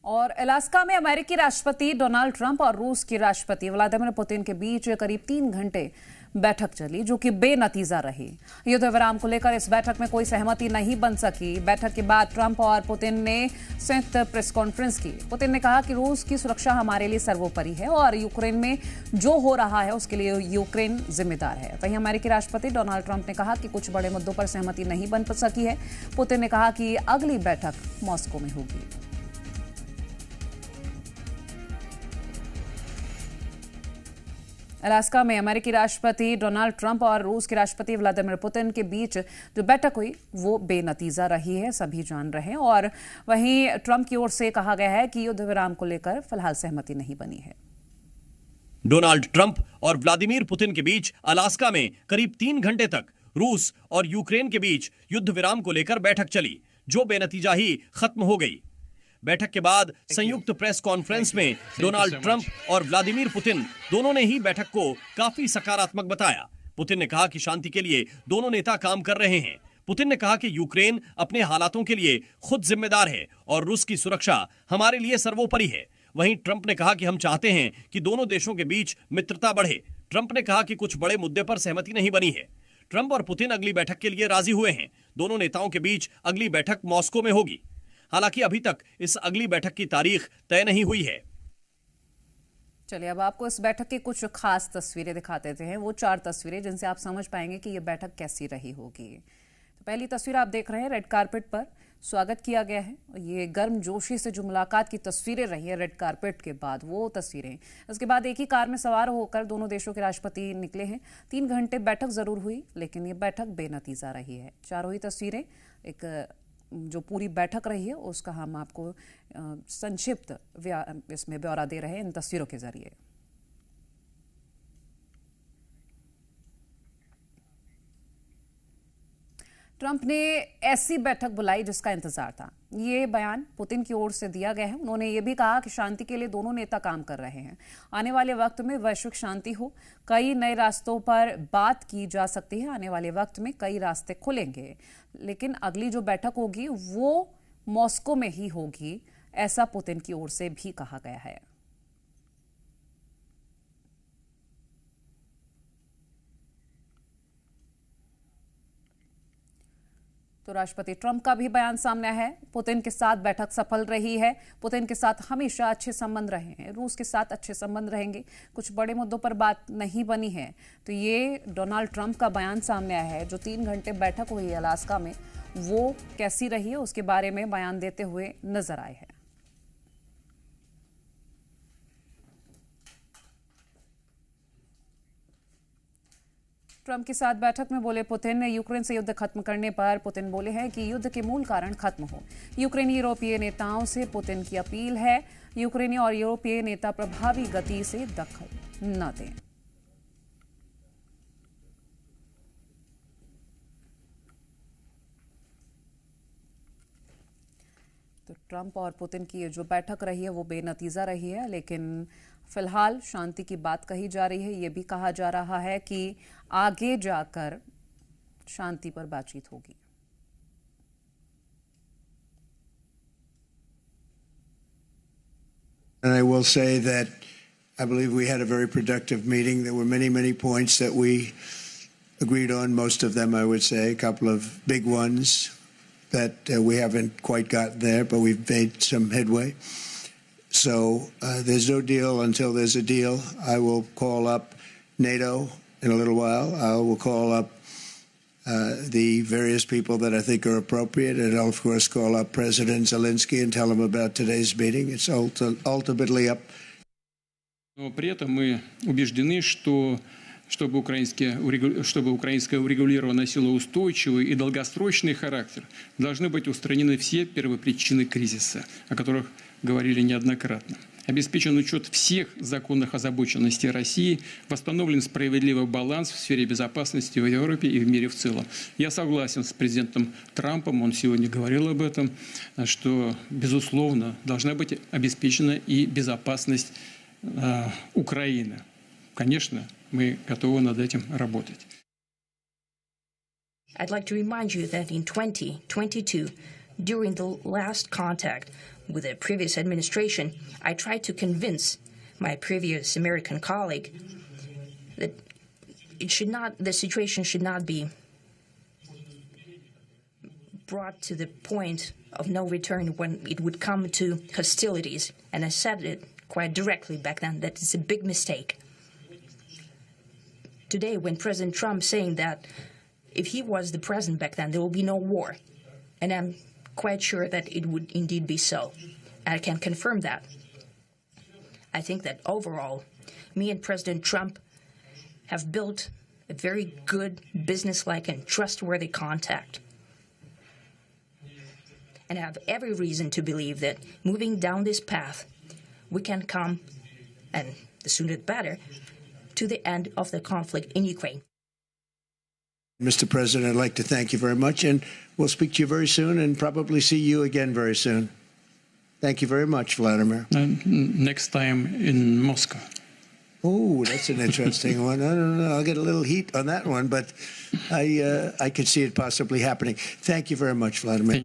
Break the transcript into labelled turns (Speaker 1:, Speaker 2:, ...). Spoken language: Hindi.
Speaker 1: और अलास्का में अमेरिकी राष्ट्रपति डोनाल्ड ट्रंप और रूस के राष्ट्रपति व्लादिमीर पुतिन के बीच करीब 3 घंटे बैठक चली, जो कि बेनतीजा रही। युद्ध विराम को लेकर इस बैठक में कोई सहमति नहीं बन सकी। बैठक के बाद ट्रंप और पुतिन ने संयुक्त प्रेस कॉन्फ्रेंस की। पुतिन ने कहा कि रूस की सुरक्षा हमारे लिए सर्वोपरि है और यूक्रेन में जो हो रहा है उसके लिए यूक्रेन जिम्मेदार है। वहीं अमेरिकी राष्ट्रपति डोनाल्ड ट्रंप ने कहा कि कुछ बड़े मुद्दों पर सहमति नहीं बन सकी है। पुतिन ने कहा कि अगली बैठक मॉस्को में होगी। अलास्का में अमेरिकी राष्ट्रपति डोनाल्ड ट्रंप और रूस के राष्ट्रपति व्लादिमीर पुतिन के बीच जो बैठक हुई वो बेनतीजा रही है, सभी जान रहे हैं। और वहीं ट्रंप की ओर से कहा गया है कि युद्ध विराम को लेकर फिलहाल सहमति नहीं बनी है।
Speaker 2: डोनाल्ड ट्रंप और व्लादिमीर पुतिन के बीच अलास्का में करीब 3 घंटे तक रूस और यूक्रेन के बीच युद्ध विराम को लेकर बैठक चली, जो बेनतीजा ही खत्म हो गई। बैठक के बाद संयुक्त प्रेस कॉन्फ्रेंस में डोनाल्ड ट्रंप और व्लादिमीर पुतिन दोनों ने ही बैठक को काफी सकारात्मक बताया। पुतिन ने कहा कि शांति के लिए दोनों नेता काम कर रहे हैं। पुतिन ने कहा कि यूक्रेन अपने हालातों के लिए खुद जिम्मेदार है और रूस की सुरक्षा हमारे लिए सर्वोपरि है। वहीं ट्रंप ने कहा कि हम चाहते हैं कि दोनों देशों के बीच मित्रता बढ़े। ट्रंप ने कहा कि कुछ बड़े मुद्दे पर सहमति नहीं बनी है। ट्रंप और पुतिन अगली बैठक के लिए राजी हुए हैं। दोनों नेताओं के बीच अगली बैठक मॉस्को में होगी। हालांकि अभी तक इस अगली बैठक की तारीख तय नहीं हुई है।
Speaker 1: चलिए अब आपको इस बैठक की कुछ खास तस्वीरें दिखा देते हैं, वो 4 तस्वीरें जिनसे आप समझ पाएंगे कि ये बैठक कैसी रही होगी। तो पहली तस्वीर आप देख रहे हैं, रेड कारपेट पर स्वागत किया गया है। ये गर्म जोशी से जो मुलाकात की तस्वीरें रही है रेड कारपेट के बाद, वो तस्वीरें। उसके बाद एक ही कार में सवार होकर दोनों देशों के राष्ट्रपति निकले हैं। 3 घंटे बैठक जरूर हुई, लेकिन ये बैठक बेनतीजा रही है। चारों ही तस्वीरें, एक जो पूरी बैठक रही है उसका हम आपको संक्षिप्त इसमें ब्यौरा दे रहे हैं इन तस्वीरों के जरिए। ट्रंप ने ऐसी बैठक बुलाई जिसका इंतजार था। ये बयान पुतिन की ओर से दिया गया है। उन्होंने ये भी कहा कि शांति के लिए दोनों नेता काम कर रहे हैं। आने वाले वक्त में वैश्विक शांति हो, कई नए रास्तों पर बात की जा सकती है। आने वाले वक्त में कई रास्ते खुलेंगे, लेकिन अगली जो बैठक होगी वो मॉस्को में ही होगी, ऐसा पुतिन की ओर से भी कहा गया है। तो राष्ट्रपति ट्रंप का भी बयान सामने है। पुतिन के साथ बैठक सफल रही है। पुतिन के साथ हमेशा अच्छे संबंध रहे हैं, रूस के साथ अच्छे संबंध रहेंगे। कुछ बड़े मुद्दों पर बात नहीं बनी है। तो ये डोनाल्ड ट्रंप का बयान सामने आया है। जो 3 घंटे बैठक हुई है अलास्का में, वो कैसी रही है उसके बारे में बयान देते हुए नजर आए हैं। ट्रंप के साथ बैठक में बोले पुतिन। यूक्रेन से युद्ध खत्म करने पर पुतिन बोले हैं कि युद्ध के मूल कारण खत्म हो। यूक्रेनी यूरोपीय नेताओं से पुतिन की अपील है, यूक्रेनी और यूरोपीय नेता प्रभावी गति से दखल न दें। तो ट्रंप और पुतिन की जो बैठक रही है वो बेनतीजा रही है, लेकिन फिलहाल शांति की बात कही जा रही है। ये भी कहा जा रहा है कि आगे जाकर शांति पर बातचीत होगी।
Speaker 3: And I will say that I believe we had a very productive meeting. There were many points that we agreed on. Most of them, I would say, a couple of big ones that we haven't quite got there, but we've made some headway. So there's no deal until there's a deal. I will call up NATO in a little while. I will call up the various people that I think are appropriate, and I'll of course call up President Zelensky and tell him about today's meeting. It's ultimately up.
Speaker 4: Но при этом мы убеждены, что чтобы украинское урегулирование носило устойчивый и долгосрочный характер, должны быть устранены все первопричины кризиса, о которых говорили неоднократно. Обеспечен учет всех законных озабоченностей России, восстановлен справедливый баланс в сфере безопасности в Европе и в мире в целом. Я согласен с президентом Трампом, он сегодня говорил об этом, что, безусловно, должна быть обеспечена и безопасность Украины. Конечно, мы готовы над этим работать.
Speaker 5: I'd like to remind you that in 2022, during the last contact, with the previous administration, I tried to convince my previous American colleague that the situation should not be brought to the point of no return when it would come to hostilities. And I said it quite directly back then that it's a big mistake. Today, when President Trump saying that if he was the president back then, there will be no war. And I'm quite sure that it would indeed be so. I can confirm that. I think that overall, me and President Trump have built a very good, businesslike, and trustworthy contact. And I have every reason to believe that moving down this path, we can come, and the sooner the better, to the end of the conflict in Ukraine.
Speaker 3: Mr. President, I'd like to thank you very much, and we'll speak to you very soon and probably see you again very soon. Thank you very much, Vladimir.
Speaker 4: Next time in Moscow.
Speaker 3: Oh, that's an interesting one. I don't know. I'll get a little heat on that one, but I could see it possibly happening. Thank you very much, Vladimir.